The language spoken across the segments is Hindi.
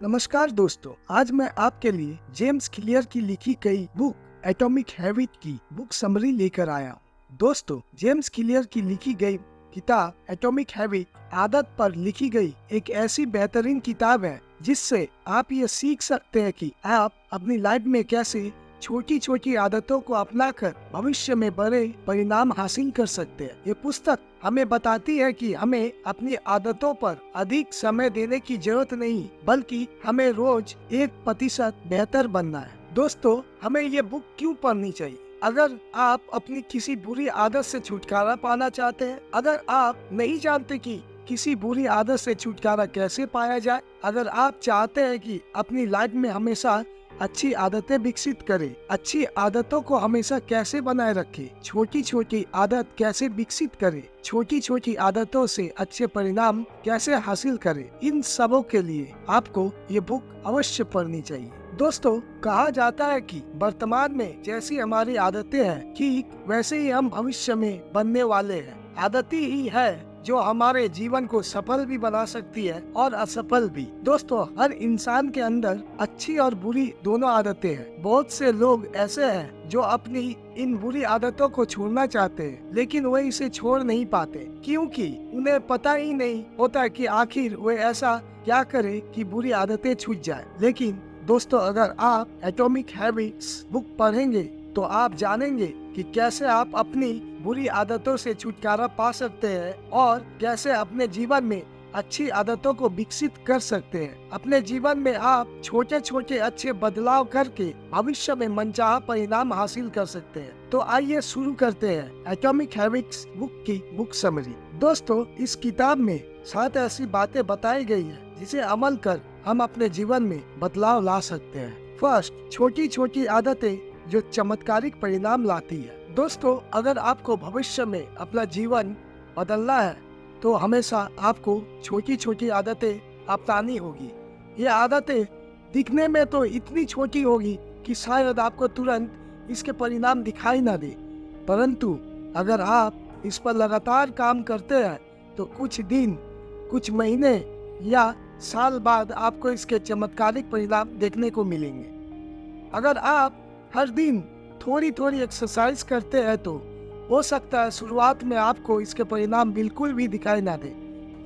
नमस्कार दोस्तों, आज मैं आपके लिए जेम्स क्लियर की लिखी गई बुक एटॉमिक हैबिट की बुक समरी लेकर आया हूँ। दोस्तों, जेम्स क्लियर की लिखी गई किताब एटॉमिक हैबिट आदत पर लिखी गई एक ऐसी बेहतरीन किताब है जिससे आप ये सीख सकते हैं कि आप अपनी लाइफ में कैसे छोटी छोटी आदतों को अपनाकर भविष्य में बड़े परिणाम हासिल कर सकते हैं। ये पुस्तक हमें बताती है कि हमें अपनी आदतों पर अधिक समय देने की जरूरत नहीं, बल्कि हमें रोज 1% बेहतर बनना है। दोस्तों, हमें ये बुक क्यों पढ़नी चाहिए? अगर आप अपनी किसी बुरी आदत से छुटकारा पाना चाहते हैं, अगर आप नहीं जानते कि किसी बुरी आदत से छुटकारा कैसे पाया जाए, अगर आप चाहते हैं कि अपनी लाइफ में हमेशा अच्छी आदतें विकसित करें, अच्छी आदतों को हमेशा कैसे बनाए रखें, छोटी छोटी आदत कैसे विकसित करें, छोटी छोटी आदतों से अच्छे परिणाम कैसे हासिल करें, इन सबों के लिए आपको ये बुक अवश्य पढ़नी चाहिए। दोस्तों, कहा जाता है कि वर्तमान में जैसी हमारी आदतें हैं, ठीक वैसे ही हम भविष्य में बनने वाले हैं। आदतें ही है जो हमारे जीवन को सफल भी बना सकती है और असफल भी। दोस्तों, हर इंसान के अंदर अच्छी और बुरी दोनों आदतें हैं। बहुत से लोग ऐसे हैं जो अपनी इन बुरी आदतों को छोड़ना चाहते हैं, लेकिन वे इसे छोड़ नहीं पाते, क्योंकि उन्हें पता ही नहीं होता कि आखिर वे ऐसा क्या करें कि बुरी आदतें छूट जाए। लेकिन दोस्तों, अगर आप एटॉमिक हैबिट्स बुक पढ़ेंगे तो आप जानेंगे कि कैसे आप अपनी बुरी आदतों से छुटकारा पा सकते हैं और कैसे अपने जीवन में अच्छी आदतों को विकसित कर सकते हैं। अपने जीवन में आप छोटे छोटे अच्छे बदलाव करके भविष्य में मनचाहा परिणाम हासिल कर सकते हैं। तो आइए शुरू करते हैं एटॉमिक हैबिट्स बुक की बुक समरी। दोस्तों, इस किताब में 7 ऐसी बातें बताई गई है जिसे अमल कर हम अपने जीवन में बदलाव ला सकते हैं। फर्स्ट, छोटी छोटी आदतें जो चमत्कारिक परिणाम लाती है। दोस्तों, अगर आपको भविष्य में अपना जीवन बदलना है तो हमेशा आपको छोटी छोटी आदतें अपनानी होगी। ये आदतें दिखने में तो इतनी छोटी होगी कि शायद आपको तुरंत इसके परिणाम दिखाई ना दे, परंतु अगर आप इस पर लगातार काम करते हैं तो कुछ दिन, कुछ महीने या साल बाद आपको इसके चमत्कारिक परिणाम देखने को मिलेंगे। अगर आप हर दिन थोड़ी थोड़ी एक्सरसाइज करते हैं तो हो सकता है शुरुआत में आपको इसके परिणाम बिल्कुल भी दिखाई ना दे,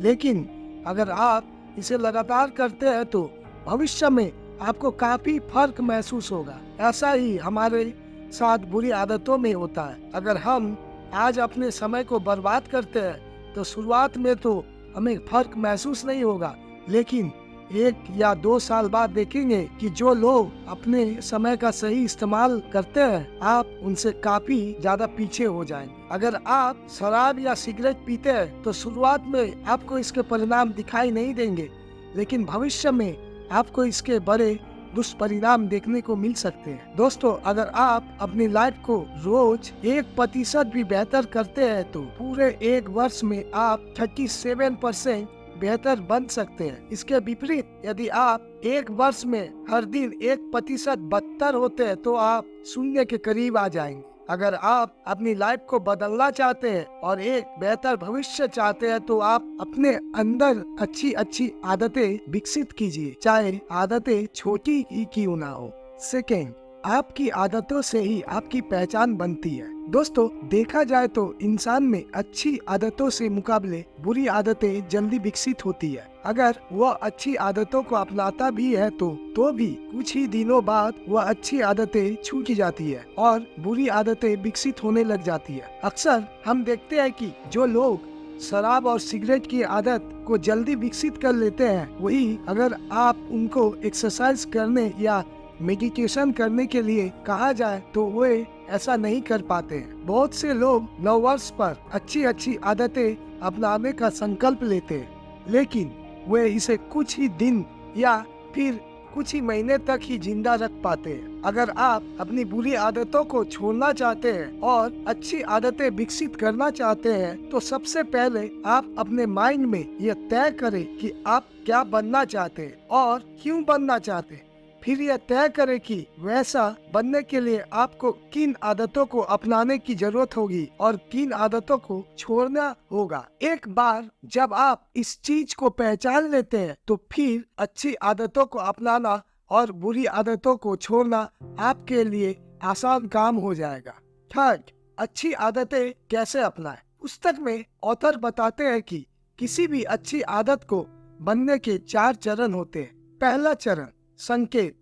लेकिन अगर आप इसे लगातार करते हैं तो भविष्य में आपको काफी फर्क महसूस होगा। ऐसा ही हमारे साथ बुरी आदतों में होता है। अगर हम आज अपने समय को बर्बाद करते हैं तो शुरुआत में तो हमें फर्क महसूस नहीं होगा, लेकिन 1 या 2 साल बाद देखेंगे कि जो लोग अपने समय का सही इस्तेमाल करते हैं, आप उनसे काफी ज्यादा पीछे हो जाएंगे। अगर आप शराब या सिगरेट पीते हैं तो शुरुआत में आपको इसके परिणाम दिखाई नहीं देंगे, लेकिन भविष्य में आपको इसके बड़े दुष्परिणाम देखने को मिल सकते हैं। दोस्तों, अगर आप अपनी लाइफ को रोज 1% भी बेहतर करते हैं तो पूरे 1 वर्ष में आप 37% बेहतर बन सकते हैं। इसके विपरीत यदि आप 1 वर्ष में हर दिन 1% बदतर होते हैं तो आप 0 के करीब आ जाएंगे। अगर आप अपनी लाइफ को बदलना चाहते हैं और एक बेहतर भविष्य चाहते हैं तो आप अपने अंदर अच्छी अच्छी आदतें विकसित कीजिए, चाहे आदतें छोटी ही क्यों ना हो। सेकेंड, आपकी आदतों से ही आपकी पहचान बनती है। दोस्तों, देखा जाए तो इंसान में अच्छी आदतों से मुकाबले बुरी आदतें जल्दी विकसित होती है। अगर वह अच्छी आदतों को अपनाता भी है तो भी कुछ ही दिनों बाद वह अच्छी आदतें छूट जाती है और बुरी आदतें विकसित होने लग जाती है। अक्सर हम देखते हैं कि जो लोग शराब और सिगरेट की आदत को जल्दी विकसित कर लेते हैं, वही अगर आप उनको एक्सरसाइज करने या मेडिटेशन करने के लिए कहा जाए तो वे ऐसा नहीं कर पाते हैं। बहुत से लोग 9 वर्ष पर अच्छी अच्छी आदतें अपनाने का संकल्प लेते हैं, लेकिन वे इसे कुछ ही दिन या फिर कुछ ही महीने तक ही जिंदा रख पाते हैं। अगर आप अपनी बुरी आदतों को छोड़ना चाहते हैं और अच्छी आदतें विकसित करना चाहते हैं तो सबसे पहले आप अपने माइंड में यह तय करें कि आप क्या बनना चाहते हैं और क्यों बनना चाहते हैं। फिर यह तय करें कि वैसा बनने के लिए आपको किन आदतों को अपनाने की जरूरत होगी और किन आदतों को छोड़ना होगा। एक बार जब आप इस चीज को पहचान लेते हैं तो फिर अच्छी आदतों को अपनाना और बुरी आदतों को छोड़ना आपके लिए आसान काम हो जाएगा। थर्ड, अच्छी आदतें कैसे अपनाएं। पुस्तक में ऑथर बताते हैं कि किसी भी अच्छी आदत को बनने के 4 चरण होते हैं। पहला चरण, संकेत।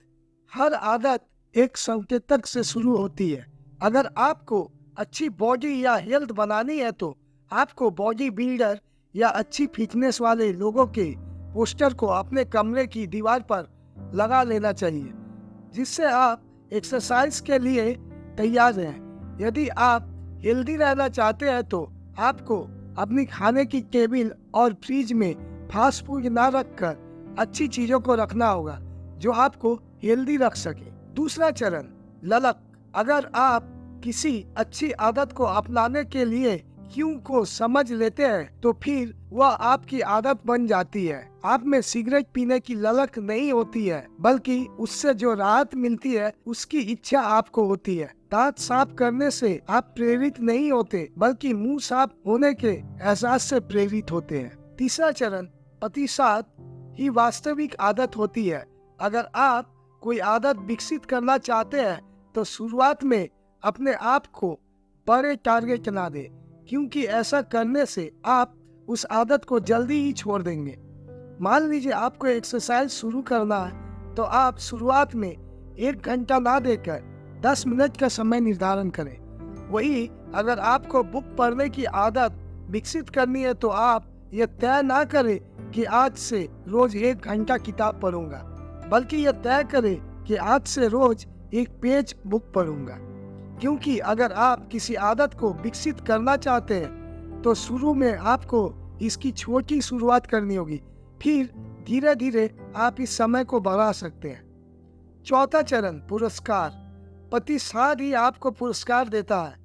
हर आदत एक संकेतक से शुरू होती है। अगर आपको अच्छी बॉडी या हेल्थ बनानी है तो आपको बॉडी बिल्डर या अच्छी फिटनेस वाले लोगों के पोस्टर को अपने कमरे की दीवार पर लगा लेना चाहिए, जिससे आप एक्सरसाइज के लिए तैयार रहें। यदि आप हेल्दी रहना चाहते हैं तो आपको अपनी खाने की टेबल और फ्रिज में फास्ट फूड ना रखकर अच्छी चीजों को रखना होगा जो आपको हेल्दी रख सके। दूसरा चरण, ललक। अगर आप किसी अच्छी आदत को अपनाने के लिए क्यों को समझ लेते हैं तो फिर वह आपकी आदत बन जाती है। आप में सिगरेट पीने की ललक नहीं होती है, बल्कि उससे जो राहत मिलती है उसकी इच्छा आपको होती है। दांत साफ करने से आप प्रेरित नहीं होते, बल्कि मुंह साफ होने के एहसास से प्रेरित होते हैं। तीसरा चरण, प्रतिशत ही वास्तविक आदत होती है। अगर आप कोई आदत विकसित करना चाहते हैं तो शुरुआत में अपने आप को बड़े टारगेट ना दें, क्योंकि ऐसा करने से आप उस आदत को जल्दी ही छोड़ देंगे। मान लीजिए आपको एक्सरसाइज शुरू करना है तो आप शुरुआत में 1 घंटा ना देकर 10 मिनट का समय निर्धारण करें। वही अगर आपको बुक पढ़ने की आदत विकसित करनी है तो आप यह तय ना करें कि आज से रोज 1 घंटा किताब पढ़ूंगा, बल्कि यह तय करें कि आज से रोज 1 पेज बुक पढ़ूंगा। क्योंकि अगर आप किसी आदत को विकसित करना चाहते हैं तो शुरू में आपको इसकी छोटी शुरुआत करनी होगी, फिर धीरे धीरे आप इस समय को बढ़ा सकते हैं। चौथा चरण, पुरस्कार। प्रतिसाद ही आपको पुरस्कार देता है।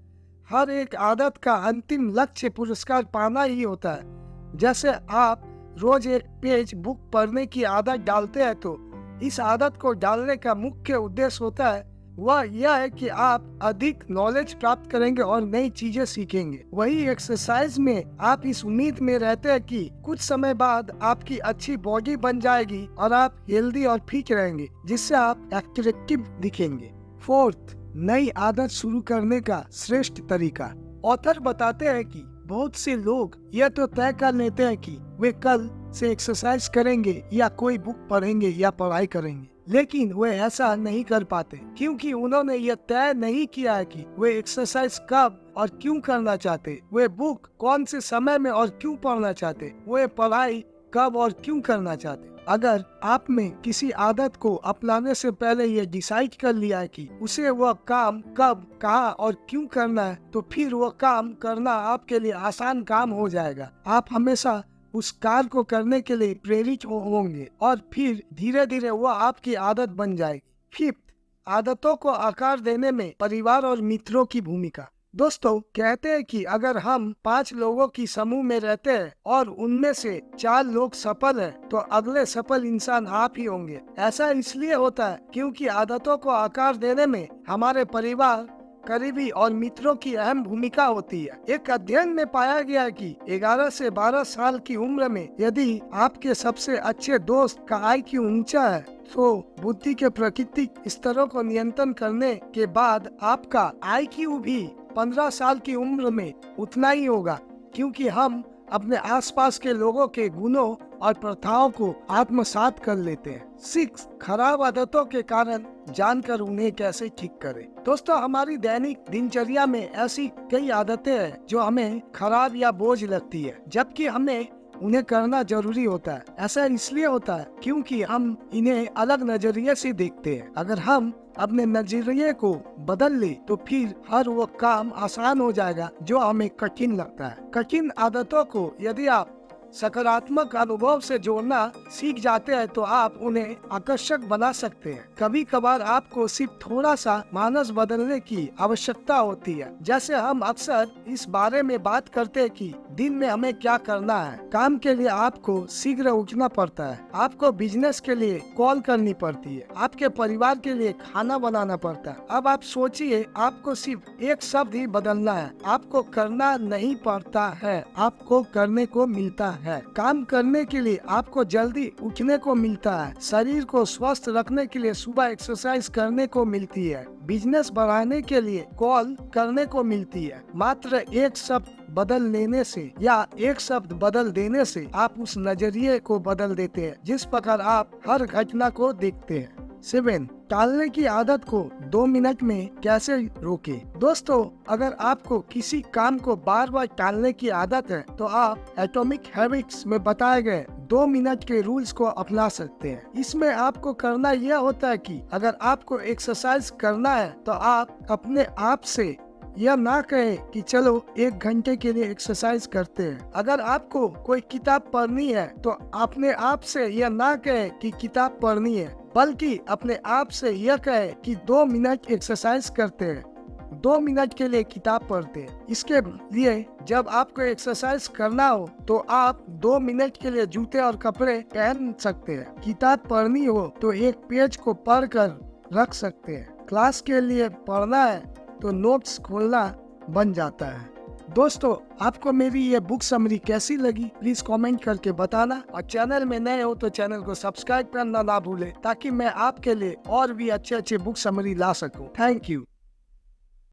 हर एक आदत का अंतिम लक्ष्य पुरस्कार पाना ही होता है। जैसे आप रोज 1 पेज बुक पढ़ने की आदत डालते हैं तो इस आदत को डालने का मुख्य उद्देश्य होता है वह यह है कि आप अधिक नॉलेज प्राप्त करेंगे और नई चीजें सीखेंगे। वही एक्सरसाइज में आप इस उम्मीद में रहते हैं कि कुछ समय बाद आपकी अच्छी बॉडी बन जाएगी और आप हेल्दी और फिट रहेंगे, जिससे आप एट्रैक्टिव दिखेंगे। फोर्थ, नई आदत शुरू करने का श्रेष्ठ तरीका। ऑथर बताते हैं कि बहुत से लोग यह तो तय कर लेते हैं कि वे कल से एक्सरसाइज करेंगे या कोई बुक पढ़ेंगे या पढ़ाई करेंगे, लेकिन वे ऐसा नहीं कर पाते क्योंकि उन्होंने यह तय नहीं किया है कि वे एक्सरसाइज कब और क्यों करना चाहते, वे बुक कौन से समय में और क्यों पढ़ना चाहते, वे पढ़ाई कब और क्यों करना चाहते। अगर आप में किसी आदत को अपनाने से पहले ये डिसाइड कर लिया है कि उसे वह काम कब, कहाँ और क्यों करना है, तो फिर वह काम करना आपके लिए आसान काम हो जाएगा। आप हमेशा उस कार्य को करने के लिए प्रेरित होंगे और फिर धीरे धीरे वह आपकी आदत बन जाएगी। फिफ्थ, आदतों को आकार देने में परिवार और मित्रों की भूमिका। दोस्तों, कहते हैं कि अगर हम 5 लोगों की समूह में रहते हैं और उनमें से 4 लोग सफल हैं, तो अगले सफल इंसान आप ही होंगे। ऐसा इसलिए होता है क्योंकि आदतों को आकार देने में हमारे परिवार, करीबी और मित्रों की अहम भूमिका होती है। एक अध्ययन में पाया गया कि 11 से 12 साल की उम्र में यदि आपके सबसे अच्छे दोस्त का IQ ऊंचा है तो बुद्धि के प्राकृतिक स्तरों को नियंत्रण करने के बाद आपका IQ भी 15 साल की उम्र में उतना ही होगा, क्योंकि हम अपने आसपास के लोगों के गुणों और प्रथाओं को आत्मसात कर लेते हैं। 6, खराब आदतों के कारण जानकर उन्हें कैसे ठीक करें। दोस्तों, हमारी दैनिक दिनचर्या में ऐसी कई आदतें हैं जो हमें खराब या बोझ लगती है, जबकि हमें उन्हें करना जरूरी होता है। ऐसा इसलिए होता है क्योंकि हम इन्हें अलग नजरिए से देखते हैं। अगर हम अपने नजरिए को बदल ले तो फिर हर वो काम आसान हो जाएगा जो हमें कठिन लगता है। कठिन आदतों को यदि आप सकारात्मक अनुभव से जोड़ना सीख जाते हैं तो आप उन्हें आकर्षक बना सकते हैं। कभी कभार आपको सिर्फ थोड़ा सा मानस बदलने की आवश्यकता होती है। जैसे हम अक्सर इस बारे में बात करते हैं कि दिन में हमें क्या करना है। काम के लिए आपको शीघ्र उठना पड़ता है, आपको बिजनेस के लिए कॉल करनी पड़ती है, आपके परिवार के लिए खाना बनाना पड़ता है। अब आप सोचिए, आपको सिर्फ एक शब्द ही बदलना है। आपको करना नहीं पड़ता है, आपको करने को मिलता है। काम करने के लिए आपको जल्दी उठने को मिलता है, शरीर को स्वस्थ रखने के लिए सुबह एक्सरसाइज करने को मिलती है, बिजनेस बढ़ाने के लिए कॉल करने को मिलती है। मात्र एक शब्द बदल लेने से या एक शब्द बदल देने से आप उस नजरिए को बदल देते हैं जिस प्रकार आप हर घटना को देखते हैं। 7. टालने की आदत को 2 मिनट में कैसे रोके। दोस्तों, अगर आपको किसी काम को बार बार टालने की आदत है तो आप एटॉमिक हैबिट्स में बताए गए 2 मिनट के रूल्स को अपना सकते हैं। इसमें आपको करना यह होता है कि अगर आपको एक्सरसाइज करना है तो आप अपने आप से यह ना कहें कि चलो 1 घंटे के लिए एक्सरसाइज करते हैं। अगर आपको कोई किताब पढ़नी है तो अपने आप से यह ना कहें कि किताब पढ़नी है, बल्कि अपने आप से यह कहें कि 2 मिनट एक्सरसाइज करते हैं, 2 मिनट के लिए किताब पढ़ते हैं। इसके लिए जब आपको एक्सरसाइज करना हो तो आप 2 मिनट के लिए जूते और कपड़े पहन सकते हैं। किताब पढ़नी हो तो एक पेज को पढ़कर रख सकते हैं। क्लास के लिए पढ़ना है तो नोट्स खोलना बन जाता है। दोस्तों, आपको मेरी ये बुक समरी कैसी लगी प्लीज कमेंट करके बताना, और चैनल में नए हो तो चैनल को सब्सक्राइब करना ना भूले ताकि मैं आपके लिए और भी अच्छे बुक समरी ला सकूं। Thank you.